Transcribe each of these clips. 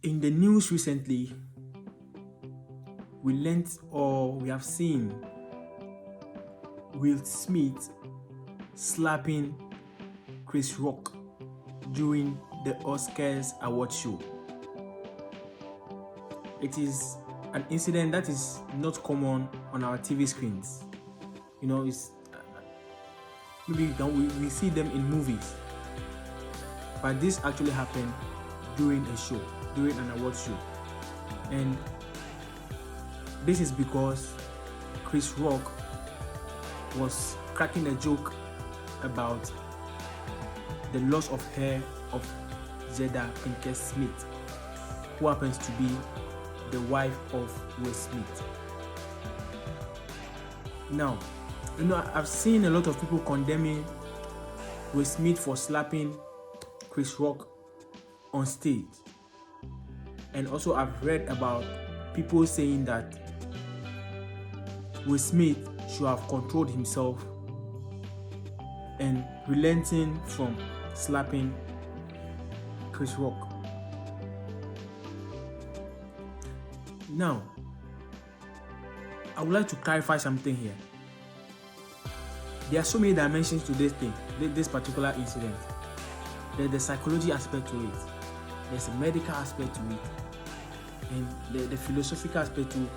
In the news recently, we have seen Will Smith slapping Chris Rock during the Oscars award show. It is an incident that is not common on our TV screens. It's maybe we see them in movies, but this actually happened during a show, during an award show. And this is because Chris Rock was cracking a joke about the loss of hair of JADA PINKETT Smith, who happens to be the wife of Will Smith. Now, I've seen a lot of people condemning Will Smith for slapping Chris Rock on stage. And also I've read about people saying that Will Smith should have controlled himself and relenting from slapping Chris Rock. Now, I would like to clarify something here. There are so many dimensions to this thing, this particular incident. There's the psychology aspect to it, there's a medical aspect to it, and the philosophical aspect too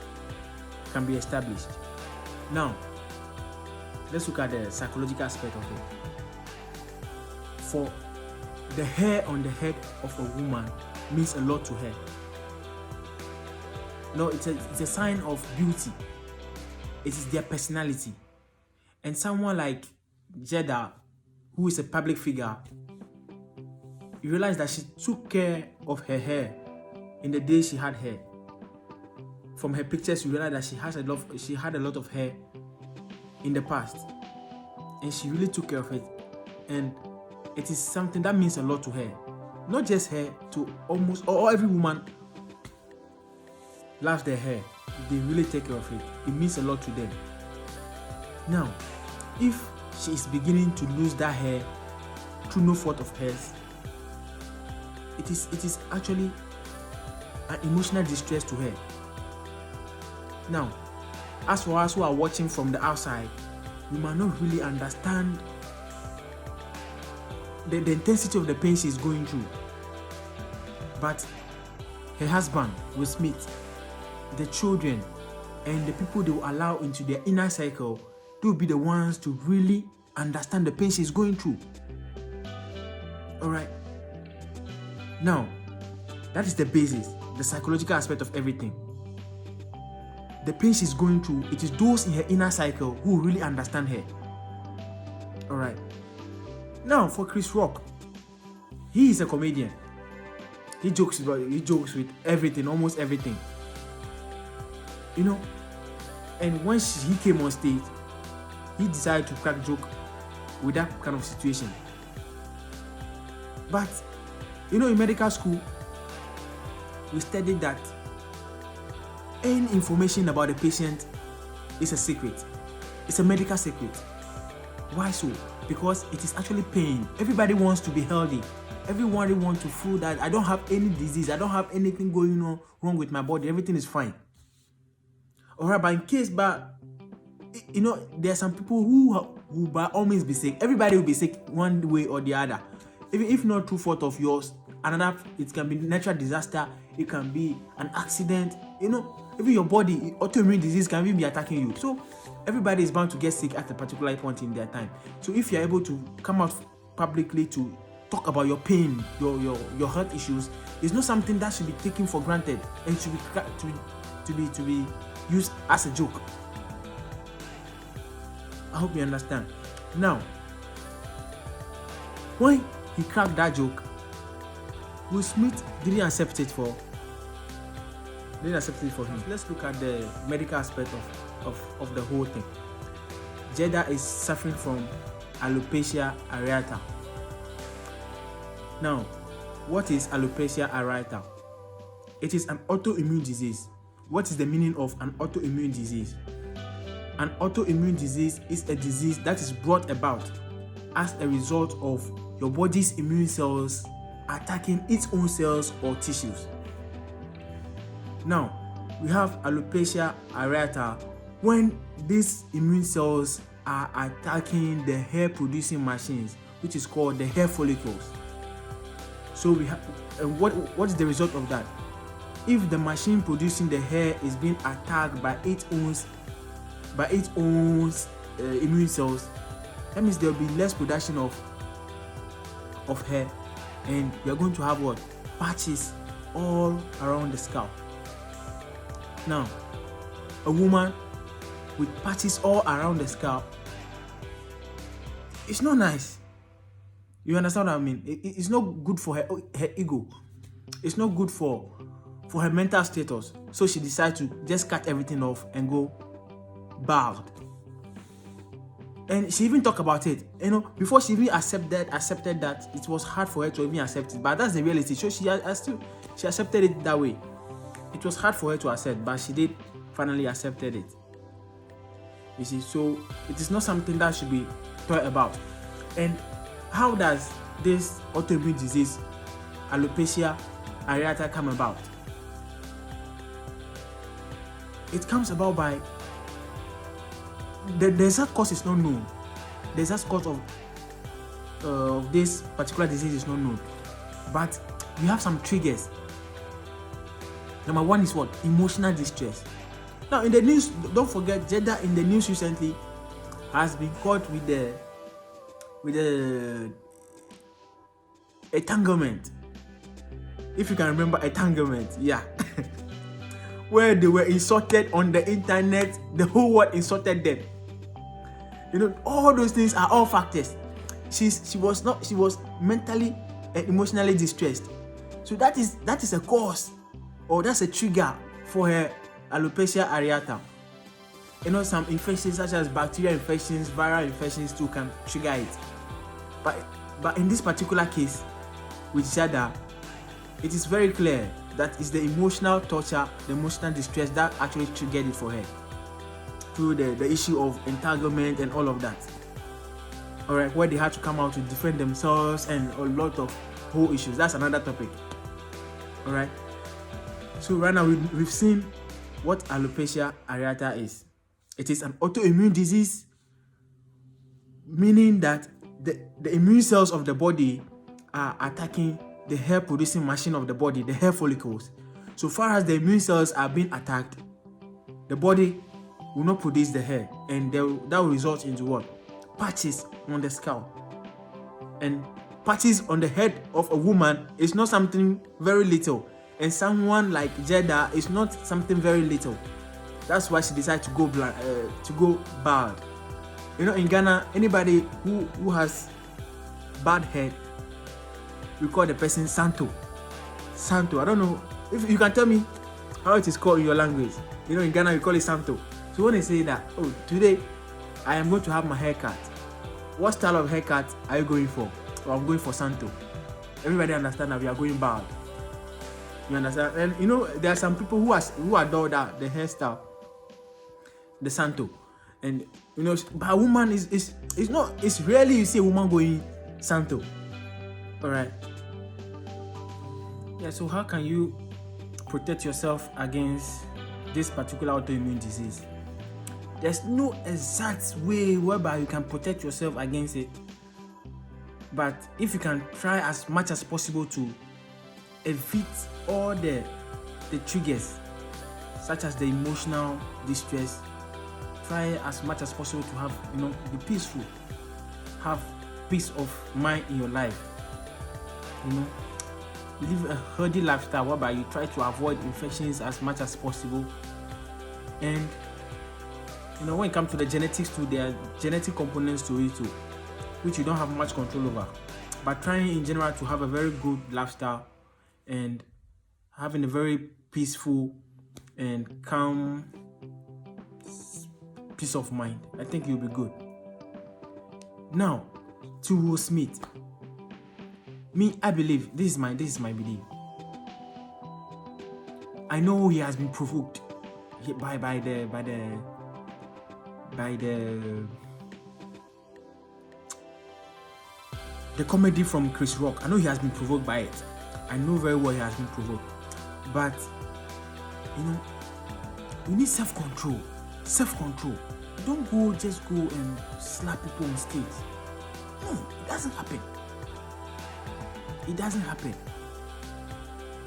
can be established. Now, let's look at the psychological aspect of it. For the hair on the head of a woman means a lot to her. It's a sign of beauty. It is their personality. And someone like JADA, who is a public figure, you realize that she took care of her hair in the days she had hair. From her pictures, you realize that she had a lot of hair in the past, and she really took care of it. And it is something that means a lot to her. Not just her, to almost or every woman loves their hair. They really take care of it. It means a lot to them. Now, if she is beginning to lose that hair through no fault of hers, it is actually an emotional distress to her. Now, as for us who are watching from the outside, we might not really understand the intensity of the pain she's going through. But her husband, Will Smith, the children, and the people they will allow into their inner circle, they will be the ones to really understand the pain she's going through. Alright. Now, that is the basis, the psychological aspect of everything. The pain she's going through, it is those in her inner circle who really understand her. Alright. Now, for Chris Rock, he is a comedian. He jokes with everything, almost everything. And when he came on stage, he decided to crack joke with that kind of situation. But, in medical school, we studied that any information about the patient is a secret. It's a medical secret. Why so? Because it is actually pain. Everybody wants to be healthy. Everybody wants to feel that I don't have any disease. I don't have anything going on wrong with my body. Everything is fine. Alright, but there are some people who by all means be sick. Everybody will be sick one way or the other. Even if not through fault of yours, it can be natural disaster. It can be an accident. Even your body, autoimmune disease can even be attacking you. So everybody is bound to get sick at a particular point in their time. So if you're able to come out publicly to talk about your pain, your health issues, it's not something that should be taken for granted and should be used as a joke. I hope you understand. Now, when he cracked that joke, Will Smith didn't accept it for him. Let's look at the medical aspect of the whole thing. JADA is suffering from ALOPECIA Areata. Now, what is ALOPECIA Areata? It is an autoimmune disease. What is the meaning of an autoimmune disease? An autoimmune disease is a disease that is brought about as a result of your body's immune cells attacking its own cells or tissues. Now, we have alopecia areata when these immune cells are attacking the hair producing machines, which is called the hair follicles. So we have what is the result of that? If the machine producing the hair is being attacked by its own immune cells, that means there will be less production of hair, and you're going to have what? Patches all around the scalp. Now, a woman with patches all around the scalp, it's not nice. You understand what I mean? It's not good for her ego. It's not good for her mental status. So she decided to just cut everything off and go bald. And she even talked about it. Before she even accepted that, it was hard for her to even accept it. But that's the reality. So she accepted it that way. It was hard for her to accept, but she did finally accepted it. You see, so it is not something that should be thought about. And how does this autoimmune disease, alopecia areata, come about? It comes about by the exact cause is not known. The exact cause of this particular disease is not known, but you have some triggers. Number one is what? Emotional distress. Now, in the news, don't forget, JADA in the news recently has been caught with the entanglement. If you can remember entanglement, yeah. Where they were insulted on the internet, the whole world insulted them. All those things are all factors. She was mentally and emotionally distressed. So that is a cause, or that's a trigger for her alopecia areata. Some infections such as bacterial infections, viral infections too can trigger it. But in this particular case with JADA, it is very clear that it's the emotional torture, the emotional distress that actually triggered it for her, through the issue of entanglement and all of that. Alright, where they had to come out to defend themselves and a lot of whole issues. That's another topic. Alright. So right now we've seen what alopecia areata is. It is an autoimmune disease, meaning that the immune cells of the body are attacking the hair producing machine of the body, the hair follicles. So far as the immune cells are being attacked, the body will not produce the hair, and that will result into what? Patches on the scalp. And patches on the head of a woman is not something very little, and someone like JADA is not something very little. That's why she decided to go bald. In Ghana, anybody who has bad head, we call the person Santo. Santo. I don't know if you can tell me how it is called in your language. In Ghana we call it Santo. So when they say that, oh, today I am going to have my haircut, what style of haircut are you going for? Well, I'm going for Santo. Everybody understand that we are going bald. You understand? And there are some people who adore that, the hairstyle, the Santo. And but a woman it's rarely you see a woman going Santo. Alright. Yeah, so how can you protect yourself against this particular autoimmune disease? There's no exact way whereby you can protect yourself against it. But if you can try as much as possible to evite all the triggers, such as the emotional distress, try as much as possible to have, be peaceful, have peace of mind in your life. Live a healthy lifestyle whereby you try to avoid infections as much as possible. And when it comes to the genetics too, there are genetic components to it too, which you don't have much control over. But trying in general to have a very good lifestyle and having a very peaceful and calm peace of mind, I think you'll be good. Now, to Will Smith. Me, I believe, this is my belief. I know he has been provoked by the comedy from Chris Rock. I know he has been provoked by it. I know very well he has been provoked. But You know, you need self-control. Self-control. Don't just go and slap people on stage. No, it doesn't happen. It doesn't happen.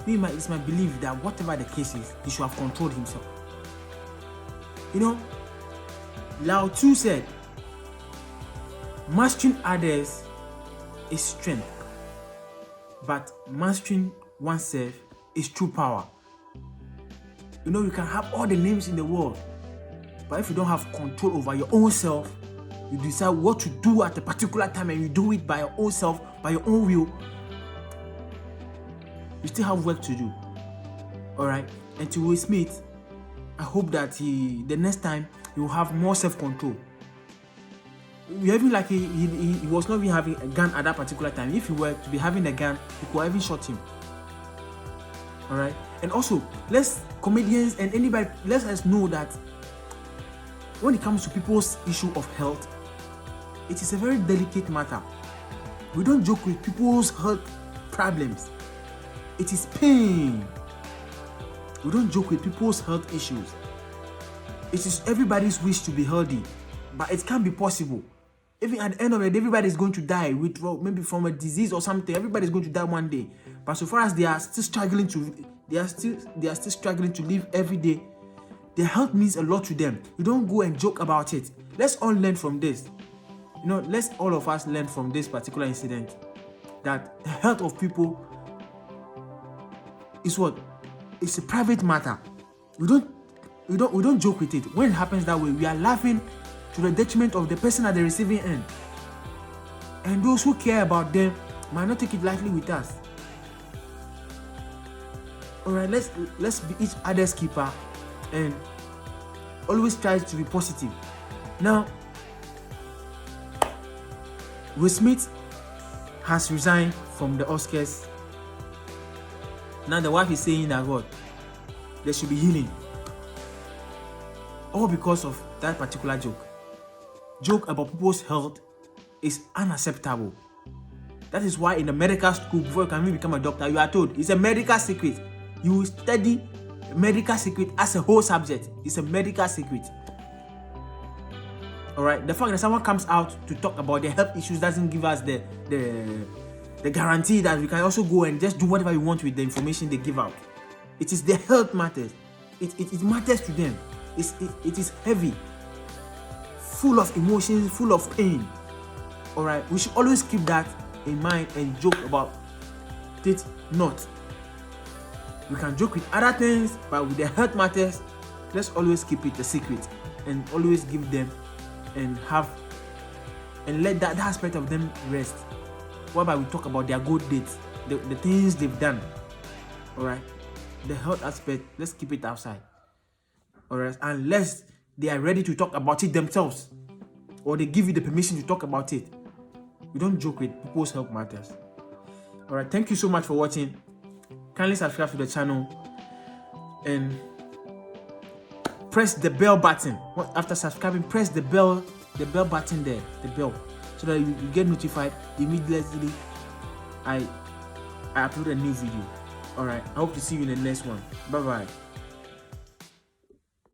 It's my belief that whatever the case is, he should have controlled himself. You know, Lao Tzu said, mastering others is strength, but mastering oneself is true power. You know, you can have all the names in the world, but if you don't have control over your own self, you decide what to do at a particular time and you do it by your own self, by your own will, you still have work to do. Alright? And to Will Smith, I hope that the next time he will have more self-control. Even like he was not even having a gun at that particular time. If he were to be having a gun, he could have even shot him. Alright? And also, comedians and anybody, let us know that when it comes to people's issue of health, it is a very delicate matter. We don't joke with people's health problems. It is pain. We don't joke with people's health issues. It is everybody's wish to be healthy, but it can't be possible. Even at the end of it, everybody is going to die with maybe from a disease or something. Everybody is going to die one day. But so far as they are still struggling to live every day, their health means a lot to them. You don't go and joke about it. Let's all learn from this. You know, let's all of us learn from this particular incident that the health of people is what? It's a private matter. We don't joke with it. When it happens that way, we are laughing to the detriment of the person at the receiving end. And those who care about them might not take it lightly with us. Alright, let's be each other's keeper and always try to be positive. Now, Will Smith has resigned from the Oscars. Now the wife is saying that God, there should be healing. All because of that particular joke. Joke about people's health is unacceptable. That is why in the medical school, before you can even become a doctor, you are told it's a medical secret. You will study medical secret as a whole subject. It's a medical secret. Alright, the fact that someone comes out to talk about their health issues doesn't give us the guarantee that we can also go and just do whatever we want with the information they give out. It is their health matters. It matters to them. It is heavy, full of emotions, full of pain. Alright, we should always keep that in mind and joke about it not. We can joke with other things, but with the health matters, let's always keep it a secret and always give them and let that aspect of them rest. Whereby we talk about their good deeds, the things they've done. Alright, the health aspect, let's keep it outside. Alright, unless they are ready to talk about it themselves, or they give you the permission to talk about it. We don't joke with people's health matters. Alright, thank you so much for watching. Kindly subscribe to the channel and press the bell button. After subscribing, press the bell button there, the bell, so that you get notified immediately I upload a new video. Alright, I hope to see you in the next one. Bye bye.